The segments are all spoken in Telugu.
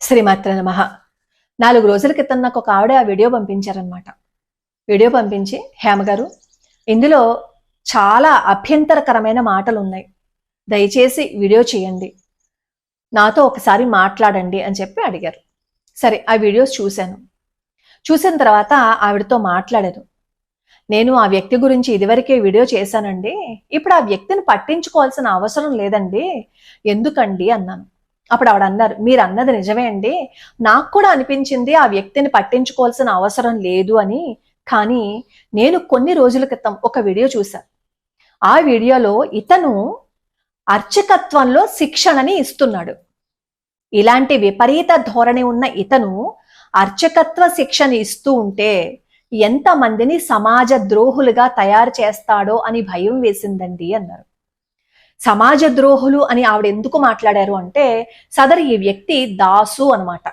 శ్రీమాత్ర నమః. 4 రోజుల క్రితం నాకు ఒక ఆవిడ ఆ వీడియో పంపించారనమాట. వీడియో పంపించి, హేమగారు, ఇందులో చాలా అభ్యంతరకరమైన మాటలు ఉన్నాయి, దయచేసి వీడియో చేయండి, నాతో ఒకసారి మాట్లాడండి అని చెప్పి అడిగారు. సరే, ఆ వీడియోస్ చూశాను. చూసిన తర్వాత ఆవిడతో మాట్లాడాను. నేను ఆ వ్యక్తి గురించి ఇదివరకే వీడియో చేశానండి, ఇప్పుడు ఆ వ్యక్తిని పట్టించుకోవాల్సిన అవసరం లేదండి, ఎందుకండి అన్నాను. అప్పుడు ఆవిడ అన్నారు, మీరు అన్నది నిజమే అండి, నాకు కూడా అనిపించింది ఆ వ్యక్తిని పట్టించుకోవాల్సిన అవసరం లేదు అని. కానీ నేను కొన్ని రోజుల క్రితం ఒక వీడియో చూశాను. ఆ వీడియోలో ఇతను అర్చకత్వంలో శిక్షణని ఇస్తున్నాడు. ఇలాంటి విపరీత ధోరణి ఉన్న ఇతను అర్చకత్వ శిక్షణ ఇస్తూ ఉంటే ఎంతమందిని సమాజ ద్రోహులుగా తయారు చేస్తాడో అని భయం వేసిందండి అన్నారు. సమాజ ద్రోహులు అని ఆవిడ ఎందుకు మాట్లాడారు అంటే, సదరు ఈ వ్యక్తి దాసు అనమాట.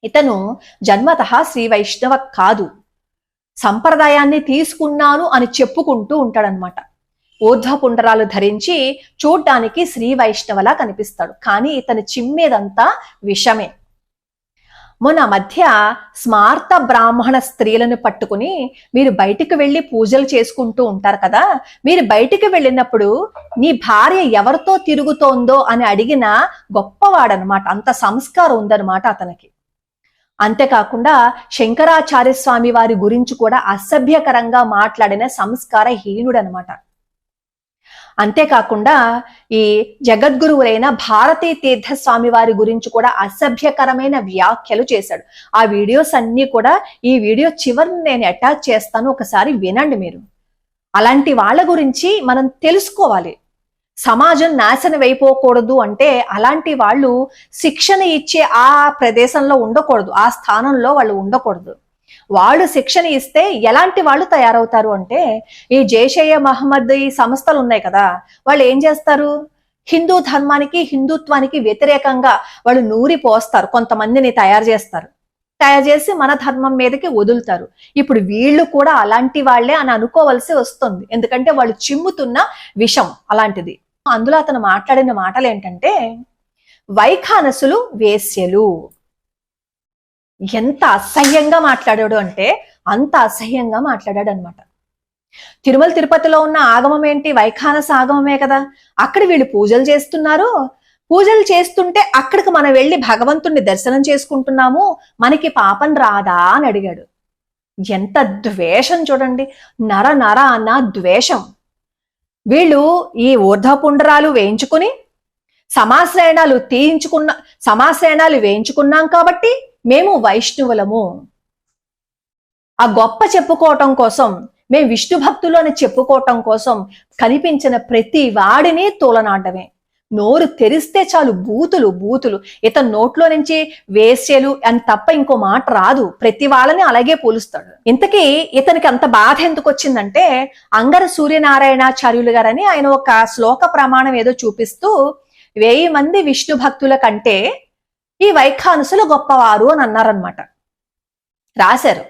ఇతను జన్మతః శ్రీ వైష్ణవ కాదు, సంప్రదాయాన్ని తీసుకున్నాను అని చెప్పుకుంటూ ఉంటాడనమాట. ఊర్ధ్వపుండరాలు ధరించి చూడ్డానికి శ్రీ వైష్ణవలా కనిపిస్తాడు, కానీ ఇతను చిమ్మేదంతా విషమే. మొన్న మధ్య స్మార్త బ్రాహ్మణ స్త్రీలను పట్టుకుని, మీరు బయటికి వెళ్ళి పూజలు చేసుకుంటూ ఉంటారు కదా, మీరు బయటికి వెళ్ళినప్పుడు నీ భార్య ఎవరితో తిరుగుతోందో అని అడిగిన గొప్పవాడనమాట. అంత సంస్కారం ఉందనమాట అతనికి. అంతేకాకుండా శంకరాచార్య స్వామి వారి గురించి కూడా అసభ్యకరంగా మాట్లాడిన సంస్కారహీనుడనమాట. అంతేకాకుండా ఈ జగద్గురువులైన భారతీ తీర్థ స్వామి వారి గురించి కూడా అసభ్యకరమైన వ్యాఖ్యలు చేశాడు. ఆ వీడియోస్ అన్ని కూడా ఈ వీడియో చివరిని నేను అటాచ్ చేస్తాను, ఒకసారి వినండి మీరు. అలాంటి వాళ్ళ గురించి మనం తెలుసుకోవాలి. సమాజం నాశనం అయిపోకూడదు అంటే అలాంటి వాళ్ళు శిక్షణ ఇచ్చే ఆ ప్రదేశంలో ఉండకూడదు, ఆ స్థానంలో వాళ్ళు ఉండకూడదు. వాళ్ళు శిక్షణ ఇస్తే ఎలాంటి వాళ్ళు తయారవుతారు అంటే, ఈ జైషయ్య మహమ్మద్ ఈ సంస్థలు ఉన్నాయి కదా, వాళ్ళు ఏం చేస్తారు, హిందూ ధర్మానికి హిందుత్వానికి వ్యతిరేకంగా వాళ్ళు నూరి పోస్తారు, కొంతమందిని తయారు చేస్తారు, తయారు చేసి మన ధర్మం మీదకి వదులుతారు. ఇప్పుడు వీళ్ళు కూడా అలాంటి వాళ్లే అని అనుకోవలసి వస్తుంది, ఎందుకంటే వాళ్ళు చిమ్ముతున్న విషం అలాంటిది. అందులో అతను మాట్లాడిన మాటలు ఏంటంటే, వైఖానసులు వేశ్యలు. ఎంత అసహ్యంగా మాట్లాడాడు అంటే అంత అసహ్యంగా మాట్లాడాడు అనమాట. తిరుమల తిరుపతిలో ఉన్న ఆగమం ఏంటి, వైఖానస ఆగమమే కదా. అక్కడ వీళ్ళు పూజలు చేస్తున్నారు, పూజలు చేస్తుంటే అక్కడికి మనం వెళ్ళి భగవంతుణ్ణి దర్శనం చేసుకుంటున్నాము, మనకి పాపం రాదా అని అడిగాడు. ఎంత ద్వేషం చూడండి, నర నర అన్న ద్వేషం. వీళ్ళు ఈ ఊర్ధ్వపుండరాలు వేయించుకుని సమాశ్రయణాలు వేయించుకున్నాం కాబట్టి మేము వైష్ణవులము, ఆ గొప్ప చెప్పుకోవటం కోసం, మేము విష్ణు భక్తులు అని చెప్పుకోవటం కోసం కనిపించిన ప్రతి వాడిని తోలనాడమే. నోరు తెరిస్తే చాలు బూతులు బూతులు. ఇతని నోట్లో నుంచి వేశ్యలు అని తప్ప ఇంకో మాట రాదు, ప్రతి వాళ్ళని అలాగే పోలుస్తాడు. ఇంతకీ ఇతనికి అంత బాధ ఎందుకు వచ్చిందంటే, అంగర సూర్యనారాయణాచార్యులు గారని ఆయన ఒక శ్లోక ప్రమాణం ఏదో చూపిస్తూ 1000 మంది విష్ణు భక్తుల కంటే ఈ వైఖానసులు గొప్పవారు అని అన్నారనమాట. రాశారు,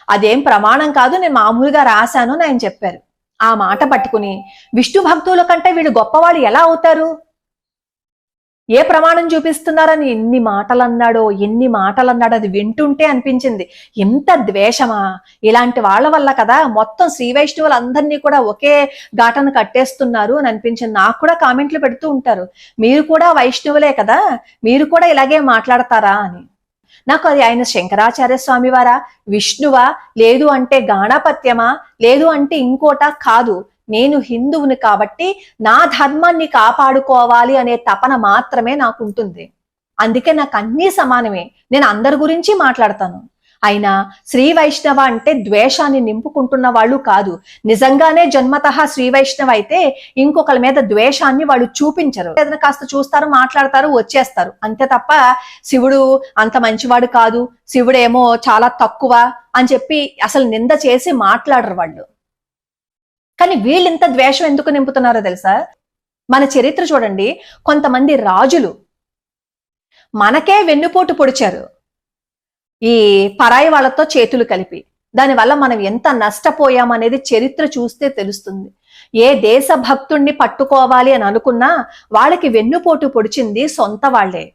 అదేం ప్రమాణం కాదు, నేను మామూలుగా రాశాను అని ఆయన చెప్పారు. ఆ మాట పట్టుకుని విష్ణు భక్తుల కంటే వీళ్ళు గొప్పవాళ్ళు ఎలా అవుతారు, ఏ ప్రమాణం చూపిస్తున్నారని ఎన్ని మాటలు అన్నాడో. అది వింటుంటే అనిపించింది, ఎంత ద్వేషమా, ఇలాంటి వాళ్ళ వల్ల కదా మొత్తం శ్రీ వైష్ణవులందరినీ కూడా ఒకే ఘాటను కట్టేస్తున్నారు అని అనిపించింది. నాకు కూడా కామెంట్లు పెడుతూ ఉంటారు, మీరు కూడా వైష్ణవులే కదా, మీరు కూడా ఇలాగే మాట్లాడతారా అని. నాకు అది ఆయన శంకరాచార్య స్వామి వారా, విష్ణువా, లేదు అంటే గాణపత్యమా, లేదు అంటే ఇంకోటా కాదు, నేను హిందువుని కాబట్టి నా ధర్మాన్ని కాపాడుకోవాలి అనే తపన మాత్రమే నాకు ఉంటుంది. అందుకే నాకు అన్నీ సమానమే, నేను అందరి గురించి మాట్లాడతాను. అయినా శ్రీ వైష్ణవ అంటే ద్వేషాన్ని నింపుకుంటున్న వాళ్ళు కాదు. నిజంగానే జన్మతః శ్రీ వైష్ణవ అయితే ఇంకొకరి మీద ద్వేషాన్ని వాళ్ళు చూపించరు. ఏదైనా కాస్త చూస్తారు, మాట్లాడతారు, వచ్చేస్తారు, అంతే తప్ప శివుడు అంత మంచివాడు కాదు, శివుడేమో చాలా తక్కువ అని చెప్పి అసలు నింద చేసి మాట్లాడరు వాళ్ళు. కానీ వీళ్ళు ఇంత ద్వేషం ఎందుకు నింపుతున్నారో తెలుసా? మన చరిత్ర చూడండి, కొంతమంది రాజులు మనకే వెన్నుపోటు పొడిచారు ఈ పరాయి వాళ్ళతో చేతులు కలిపి. దానివల్ల మనం ఎంత నష్టపోయామనేది చరిత్ర చూస్తే తెలుస్తుంది. ఏ దేశ భక్తుణ్ణి పట్టుకోవాలి అని అనుకున్నా వాళ్ళకి వెన్నుపోటు పొడిచింది సొంత వాళ్లే.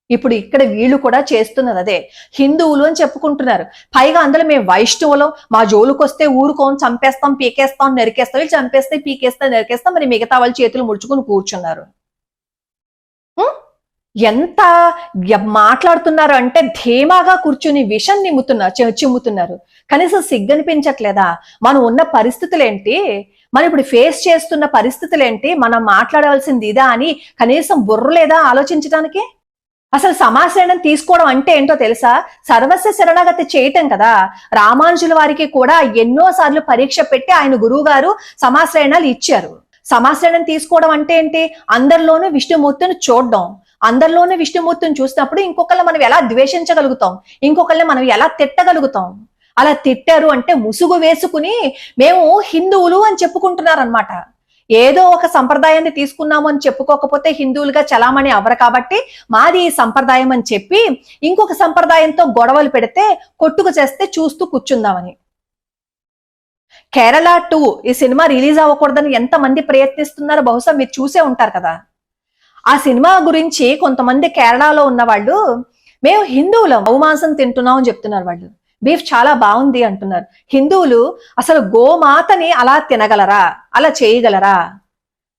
ఇప్పుడు ఇక్కడ వీళ్ళు కూడా చేస్తున్నది అదే. హిందువులు అని చెప్పుకుంటున్నారు, పైగా అందులో మేము వైష్ణవులం, మా జోలుకొస్తే ఊరుకోం, చంపేస్తాం, పీకేస్తాం, నరికేస్తాం. వీళ్ళు చంపేస్తే పీకేస్తే నరికేస్తాం, మరి మిగతా వాళ్ళు చేతులు ముడుచుకుని కూర్చున్నారు. ఎంత మాట్లాడుతున్నారు అంటే ధీమాగా కూర్చుని విషం చిమ్ముతున్నారు. కనీసం సిగ్గనిపించట్లేదా? మనం ఉన్న పరిస్థితులు ఏంటి, మనం ఇప్పుడు ఫేస్ చేస్తున్న పరిస్థితులు ఏంటి, మనం మాట్లాడవలసింది ఇదా అని కనీసం బుర్ర లేదా ఆలోచించడానికి? అసలు సమాశ్రయణం తీసుకోవడం అంటే ఏంటో తెలుసా? సర్వస్వ శరణాగతి చేయటం కదా. రామానుజుల వారికి కూడా ఎన్నో సార్లు పరీక్ష పెట్టి ఆయన గురువు గారు సమాశ్రయణాలు ఇచ్చారు. సమాశ్రయణం తీసుకోవడం అంటే ఏంటి? అందరిలోనూ విష్ణుమూర్తిని చూడడం. అందరిలోనూ విష్ణుమూర్తిని చూసినప్పుడు ఇంకొకళ్ళని మనం ఎలా ద్వేషించగలుగుతాం, ఇంకొకళ్ళని మనం ఎలా తిట్టగలుగుతాం? అలా తిట్టారు అంటే ముసుగు వేసుకుని మేము హిందువులు అని చెప్పుకుంటున్నారనమాట. ఏదో ఒక సంప్రదాయాన్ని తీసుకున్నాము అని చెప్పుకోకపోతే హిందువులుగా చలామణి అవ్వరు కాబట్టి మాది ఈ సంప్రదాయం అని చెప్పి ఇంకొక సంప్రదాయంతో గొడవలు పెడితే కొట్టుకు చేస్తే చూస్తూ కూర్చుందామని. కేరళ 2 ఈ సినిమా రిలీజ్ అవ్వకూడదని ఎంతమంది ప్రయత్నిస్తున్నారో బహుశా మీరు చూసే ఉంటారు కదా. ఆ సినిమా గురించి కొంతమంది కేరళలో ఉన్న వాళ్ళు మేము హిందువులం, గోమాంసం తింటున్నాం అని చెప్తున్నారు. వాళ్ళు బీఫ్ చాలా బాగుంది అంటున్నారు. హిందువులు అసలు గోమాతని అలా తినగలరా, అలా చేయగలరా?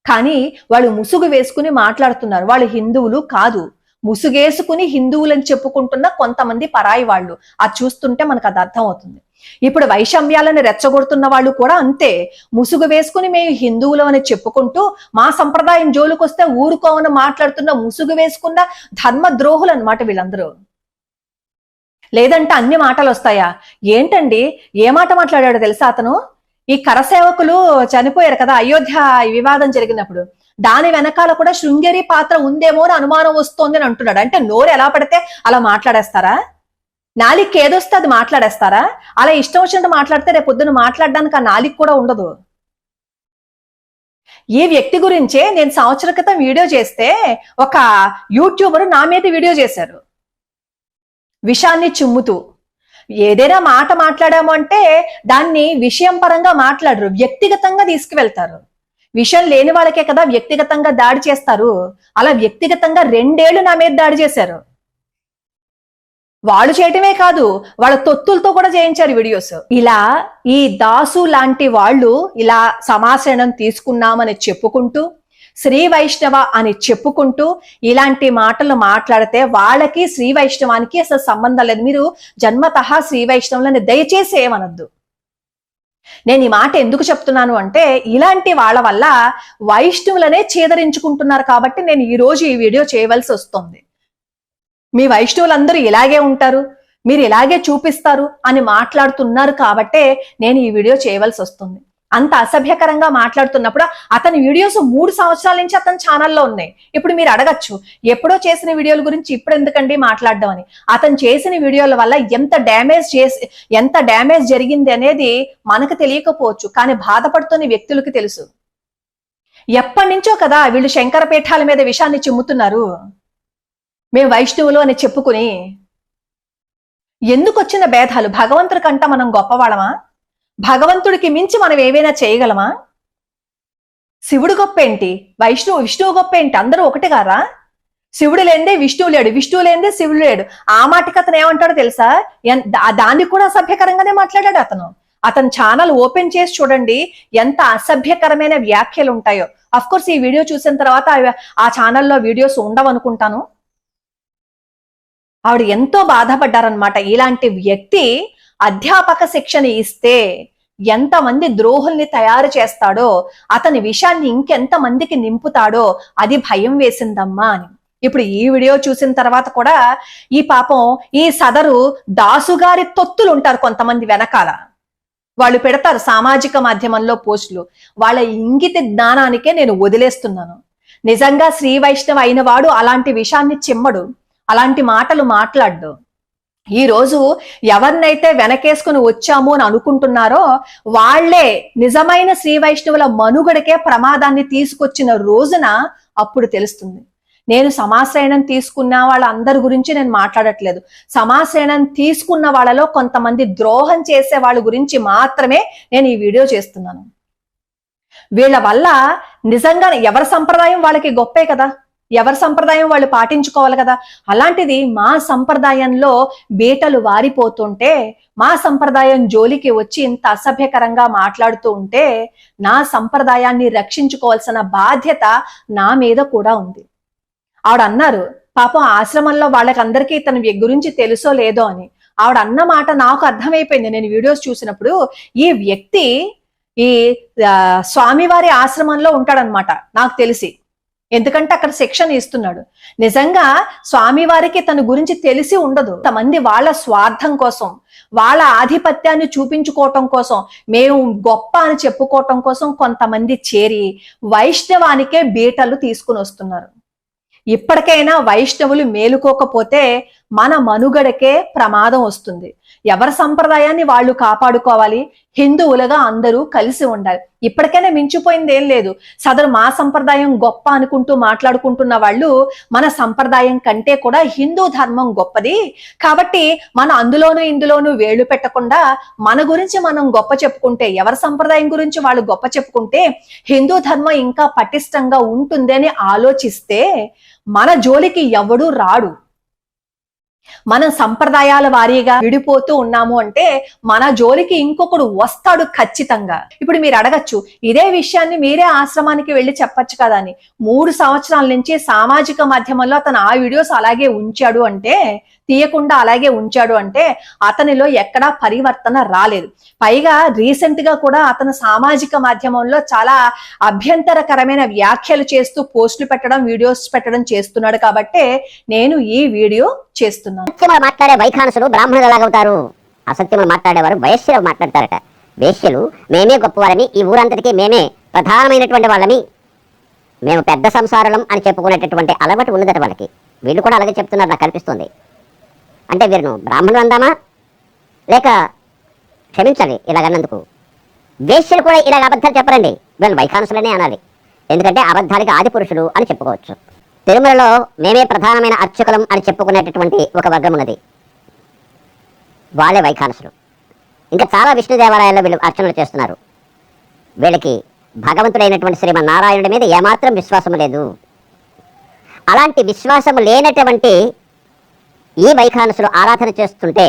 కానీ వాళ్ళు ముసుగు వేసుకుని మాట్లాడుతున్నారు. వాళ్ళు హిందువులు కాదు, ముసుగేసుకుని హిందువులని చెప్పుకుంటున్న కొంతమంది పరాయి వాళ్ళు. అది చూస్తుంటే మనకు అది అర్థం అవుతుంది. ఇప్పుడు వైషమ్యాలను రెచ్చగొడుతున్న వాళ్ళు కూడా అంతే. ముసుగు వేసుకుని మేము హిందువులు అని చెప్పుకుంటూ మా సంప్రదాయం జోలుకొస్తే ఊరుకోమని మాట్లాడుతున్న ముసుగు వేసుకున్న ధర్మ ద్రోహులు అన్నమాట వీళ్ళందరూ. లేదంటే అన్ని మాటలు వస్తాయా? ఏంటండి, ఏ మాట మాట్లాడాడో తెలుసా అతను? ఈ కరసేవకులు చనిపోయారు కదా అయోధ్య వివాదం జరిగినప్పుడు, దాని వెనకాల కూడా శృంగేరి పాత్ర ఉందేమో అని అనుమానం వస్తోంది అని అంటున్నాడు. అంటే నోరు ఎలా పడితే అలా మాట్లాడేస్తారా? నాలికి ఏదొస్తే అది మాట్లాడేస్తారా? అలా ఇష్టం వచ్చినట్టు మాట్లాడితే రేపు పొద్దున మాట్లాడడానికి ఆ నాలికి కూడా ఉండదు. ఈ వ్యక్తి గురించే నేను సంవత్సర క్రితం వీడియో చేస్తే ఒక యూట్యూబర్ నా మీద వీడియో చేశారు, విషాన్ని చిమ్ముతూ. ఏదైనా మాట మాట్లాడాము అంటే దాన్ని విషయం పరంగా మాట్లాడరు, వ్యక్తిగతంగా తీసుకువెళ్తారు. విషయం లేని వాళ్ళకే కదా వ్యక్తిగతంగా దాడి చేస్తారు. అలా వ్యక్తిగతంగా 2 ఏళ్లు నా మీద దాడి చేశారు. వాళ్ళు చేయటమే కాదు, వాళ్ళ తొత్తులతో కూడా చేయించారు వీడియోస్. ఇలా ఈ దాసు లాంటి వాళ్ళు ఇలా సమాశ్రయణం తీసుకున్నామని చెప్పుకుంటూ, శ్రీ వైష్ణవ అని చెప్పుకుంటూ ఇలాంటి మాటలు మాట్లాడితే వాళ్ళకి శ్రీ వైష్ణవానికి అసలు సంబంధం లేదు. మీరు జన్మతః శ్రీ వైష్ణవులని దయచేసి ఏమనొద్దు. నేను ఈ మాట ఎందుకు చెప్తున్నాను అంటే ఇలాంటి వాళ్ళ వల్ల వైష్ణవులనే చేదరించుకుంటున్నారు కాబట్టి నేను ఈ రోజు ఈ వీడియో చేయవలసి వస్తుంది. మీ వైష్ణవులందరూ ఇలాగే ఉంటారు, మీరు ఇలాగే చూపిస్తారు అని మాట్లాడుతున్నారు కాబట్టే నేను ఈ వీడియో చేయవలసి వస్తుంది. అంత అసభ్యకరంగా మాట్లాడుతున్నప్పుడు అతని వీడియోస్ 3 సంవత్సరాల నుంచి అతని ఛానల్లో ఉన్నాయి. ఇప్పుడు మీరు అడగచ్చు, ఎప్పుడో చేసిన వీడియోల గురించి ఇప్పుడు ఎందుకండి మాట్లాడడం అని. అతను చేసిన వీడియోల వల్ల ఎంత డ్యామేజ్ జరిగింది అనేది మనకు తెలియకపోవచ్చు, కానీ బాధపడుతున్న వ్యక్తులకి తెలుసు. ఎప్పటి నుంచో కదా వీళ్ళు శంకరపీఠాల మీద విషాన్ని చిమ్ముతున్నారు, మేము వైష్ణవులు అని చెప్పుకుని. ఎందుకు వచ్చిన భేదాలు? భగవంతుడి కంట మనం గొప్పవాళ్ళమా? భగవంతుడికి మించి మనం ఏవైనా చేయగలమా? శివుడు గొప్ప ఏంటి, విష్ణువు గొప్ప ఏంటి? అందరూ ఒకటి కారా? శివుడు లేనిదే విష్ణువు లేడు, విష్ణువు లేనిదే శివుడు లేడు. ఆ మాటకి అతను ఏమంటాడో తెలుసా? దాన్ని కూడా అసభ్యకరంగానే మాట్లాడాడు అతను. అతని ఛానల్ ఓపెన్ చేసి చూడండి ఎంత అసభ్యకరమైన వ్యాఖ్యలు ఉంటాయో. అఫ్ కోర్స్ ఈ వీడియో చూసిన తర్వాత ఆ ఛానల్లో వీడియోస్ ఉండవనుకుంటాను. ఆవిడ ఎంతో బాధపడ్డారనమాట. ఇలాంటి వ్యక్తి అధ్యాపక శిక్షణ ఇస్తే ఎంతమంది ద్రోహుల్ని తయారు చేస్తాడో, అతని విషయాన్ని ఇంకెంత మందికి నింపుతాడో అది భయం వేసిందమ్మా అని. ఇప్పుడు ఈ వీడియో చూసిన తర్వాత కూడా ఈ పాపం ఈ సదరు దాసుగారి తొత్తులు ఉంటారు కొంతమంది వెనకాల, వాళ్ళు పెడతారు సామాజిక మాధ్యమంలో పోస్టులు. వాళ్ళ ఇంగిత జ్ఞానానికే నేను వదిలేస్తున్నాను. నిజంగా శ్రీ వైష్ణవ అయిన వాడు అలాంటి విషయాన్ని చిమ్మడు, అలాంటి మాటలు మాట్లాడ్డు. ఈ రోజు ఎవరినైతే వెనకేసుకుని వచ్చాము అని అనుకుంటున్నారో వాళ్లే నిజమైన శ్రీ వైష్ణవుల మనుగడకే ప్రమాదాన్ని తీసుకొచ్చిన రోజున అప్పుడు తెలుస్తుంది. నేను సమాశ్రయణం తీసుకున్న వాళ్ళందరి గురించి నేను మాట్లాడట్లేదు. సమాశ్రయణం తీసుకున్న వాళ్ళలో కొంతమంది ద్రోహం చేసే వాళ్ళ గురించి మాత్రమే నేను ఈ వీడియో చేస్తున్నాను. వీళ్ళ వల్ల నిజంగా ఎవరి సంప్రదాయం వాళ్ళకి గొప్పే కదా. ఎవరి సంప్రదాయం వాళ్ళు పాటించుకోవాలి కదా. అలాంటిది మా సంప్రదాయంలో బీటలు వారిపోతుంటే, మా సంప్రదాయం జోలికి వచ్చి ఇంత అసభ్యకరంగా మాట్లాడుతూ ఉంటే, నా సంప్రదాయాన్ని రక్షించుకోవాల్సిన బాధ్యత నా మీద కూడా ఉంది. ఆవిడ అన్నారు, పాపం ఆశ్రమంలో వాళ్ళకందరికీ తన గురించి తెలుసో లేదో అని. ఆవిడ అన్న మాట నాకు అర్థమైపోయింది నేను వీడియోస్ చూసినప్పుడు. ఈ వ్యక్తి ఈ స్వామివారి ఆశ్రమంలో ఉంటాడనమాట నాకు తెలిసి. ఎందుకంటే అక్కడ శిక్షణ ఇస్తున్నాడు. నిజంగా స్వామివారికి తన గురించి తెలిసి ఉండదు. కొంతమంది వాళ్ళ స్వార్థం కోసం, వాళ్ళ ఆధిపత్యాన్ని చూపించుకోవటం కోసం, మేము గొప్ప అని చెప్పుకోవటం కోసం కొంతమంది చేరి వైష్ణవానికే బీటలు తీసుకుని వస్తున్నారు. ఇప్పటికైనా వైష్ణవులు మేలుకోకపోతే మన మనుగడకే ప్రమాదం వస్తుంది. ఎవరి సంప్రదాయాన్ని వాళ్ళు కాపాడుకోవాలి. హిందువులుగా అందరూ కలిసి ఉండాలి. ఇప్పటికైనా మించిపోయింది ఏం లేదు. సదరు మా సంప్రదాయం గొప్ప అనుకుంటూ మాట్లాడుకుంటున్న వాళ్ళు మన సంప్రదాయం కంటే కూడా హిందూ ధర్మం గొప్పది కాబట్టి మనం అందులోనూ ఇందులోనూ వేళ్లు పెట్టకుండా మన గురించి మనం గొప్ప చెప్పుకుంటే, ఎవరి సంప్రదాయం గురించి వాళ్ళు గొప్ప చెప్పుకుంటే హిందూ ధర్మం ఇంకా పటిష్టంగా ఉంటుంది అని ఆలోచిస్తే మన జోలికి ఎవడూ రాడు. మనం సంప్రదాయాల వారీగా విడిపోతూ ఉన్నాము అంటే మన జోలికి ఇంకొకడు వస్తాడు ఖచ్చితంగా. ఇప్పుడు మీరు అడగచ్చు, ఇదే విషయాన్ని మీరే ఆశ్రమానికి వెళ్ళి చెప్పచ్చు కదా అని. 3 సంవత్సరాల నుంచి సామాజిక మాధ్యమంలో అతను ఆ వీడియోస్ అలాగే ఉంచాడు అంటే, తీయకుండా అలాగే ఉంచాడు అంటే అతనిలో ఎక్కడా పరివర్తన రాలేదు. పైగా రీసెంట్ గా కూడా అతను సామాజిక మాధ్యమంలో చాలా అభ్యంతరకరమైన వ్యాఖ్యలు చేస్తూ పోస్టులు పెట్టడం, వీడియోస్ పెట్టడం చేస్తున్నాడు కాబట్టి నేను ఈ వీడియో చేస్తున్నాను. సత్యములు మాట్లాడే వైఖానసులు బ్రాహ్మణులు ఎలాగవుతారు? అసత్యములు మాట్లాడేవారు వైశ్యులు మాట్లాడతారట. వేశ్యలు మేమే గొప్పవారని, ఈ ఊరంతటికీ మేమే ప్రధానమైనటువంటి వాళ్ళని, మేము పెద్ద సంసారం అని చెప్పుకునేటటువంటి అలవాటు ఉన్నదట వాళ్ళకి. వీళ్ళు కూడా అలాగే చెప్తున్నారు నాకు కనిపిస్తుంది. అంటే వీరును బ్రాహ్మణులు అందామా, లేక క్షమించాలి ఇలాగన్నందుకు. వేశ్యలు కూడా ఇలాగ అబద్ధాలు చెప్పరండి, వీళ్ళు వైఖానసులనే అనాలి. ఎందుకంటే అబద్ధాలకి ఆది పురుషులు అని చెప్పుకోవచ్చు. తిరుమలలో మేమే ప్రధానమైన అర్చకులం అని చెప్పుకునేటటువంటి ఒక వర్గం ఉన్నది, వాళ్ళే వైఖానసులు. ఇంకా చాలా విష్ణు దేవాలయాల్లో వీళ్ళు అర్చనలు చేస్తున్నారు. వీళ్ళకి భగవంతుడైనటువంటి శ్రీమన్నారాయణుడి మీద ఏమాత్రం విశ్వాసం లేదు. అలాంటి విశ్వాసం లేనటువంటి ఈ వైఖానసులు ఆరాధన చేస్తుంటే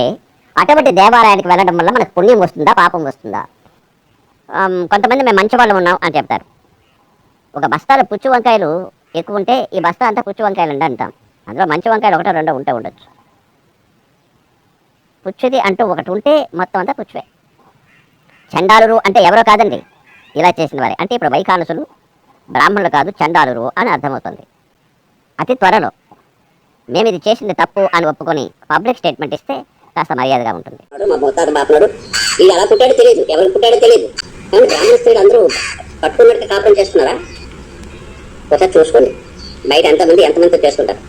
అటువంటి దేవాలయానికి వెళ్ళడం వల్ల మనకు పుణ్యం వస్తుందా పాపం వస్తుందా? కొంతమంది మేము మంచి వాళ్ళు ఉన్నాం అని చెప్తారు. ఒక బస్తాలో పుచ్చు వంకాయలు ఎక్కువ ఉంటే ఈ బస్తా అంతా పుచ్చు వంకాయలు ఉండి అంటాం. అందులో మంచి వంకాయలు 1 2 ఉంటే ఉండొచ్చు. పుచ్చిది అంటూ ఒకటి ఉంటే మొత్తం అంతా పుచ్చువే. చండాలురు అంటే ఎవరో కాదండి, ఇలా చేసిన వారే. అంటే ఇప్పుడు వైఖానసులు బ్రాహ్మణులు కాదు, చండాలురు అని అర్థమవుతుంది. అతి త్వరలో మేము ఇది చేసింది తప్పు అని ఒప్పుకొని పబ్లిక్ స్టేట్మెంట్ ఇస్తే కాస్త మర్యాదగా ఉంటుంది. మా మోతాదు బాపనాడు ఇది ఎలా పుట్టాడో తెలియదు, ఎవరు పుట్టాడో తెలియదు. కానీ బ్రాహ్మణ స్త్రీలు అందరూ పట్టుకున్నట్టు కాపురం చేస్తున్నారా? ఒకసారి చూసుకోండి. బయట ఎంతమందితో చేసుకుంటారు.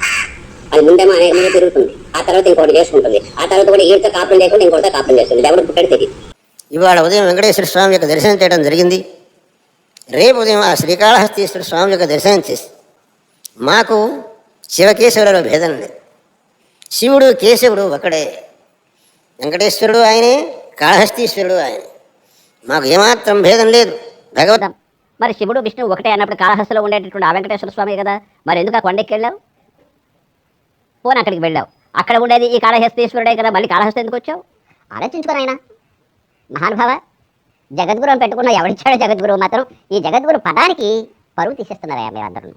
అది ముందేమో అనేక మంది తిరుగుతుంది, ఆ తర్వాత ఇంకోటి చేసుకుంటుంది, ఆ తర్వాత కూడా ఈడితో కాపురం లేకుండా ఇంకోటితో కాపురం చేస్తుంది. ఎవరు పుట్టాడో తెలియదు. ఇవాళ ఉదయం వెంకటేశ్వర స్వామి యొక్క దర్శనం చేయడం జరిగింది. రేపు ఉదయం ఆ శ్రీకాళహస్తీశ్వర స్వామి యొక్క దర్శనం చేసి మాకు శివకేశవులలో భేదం లేదు. శివుడు కేశవుడు ఒకడే, వెంకటేశ్వరుడు ఆయనే, కాళహస్తీశ్వరుడు ఆయనే. మాకు ఏమాత్రం భేదం లేదు. భగవద్ మరి శివుడు విష్ణువు ఒకటే అన్నప్పుడు కాళహస్తిలో ఉండేటటువంటి ఆ వెంకటేశ్వర స్వామి కదా, మరి ఎందుకు ఆ కొండకి వెళ్ళావు? పోనీ అక్కడికి వెళ్ళావు, అక్కడ ఉండేది ఈ కాళహస్తీశ్వరుడే కదా, మళ్ళీ కాళహస్తి ఎందుకు వచ్చావు? ఆలోచించుకొని ఆయన మహానుభావ. జగద్గురు అని పెట్టుకున్న ఎవరిచ్చాడో జగద్గురువు మాత్రం ఈ జగద్గురు పదానికి పరువు తీసేస్తున్నారయ్యా మీరందరూ.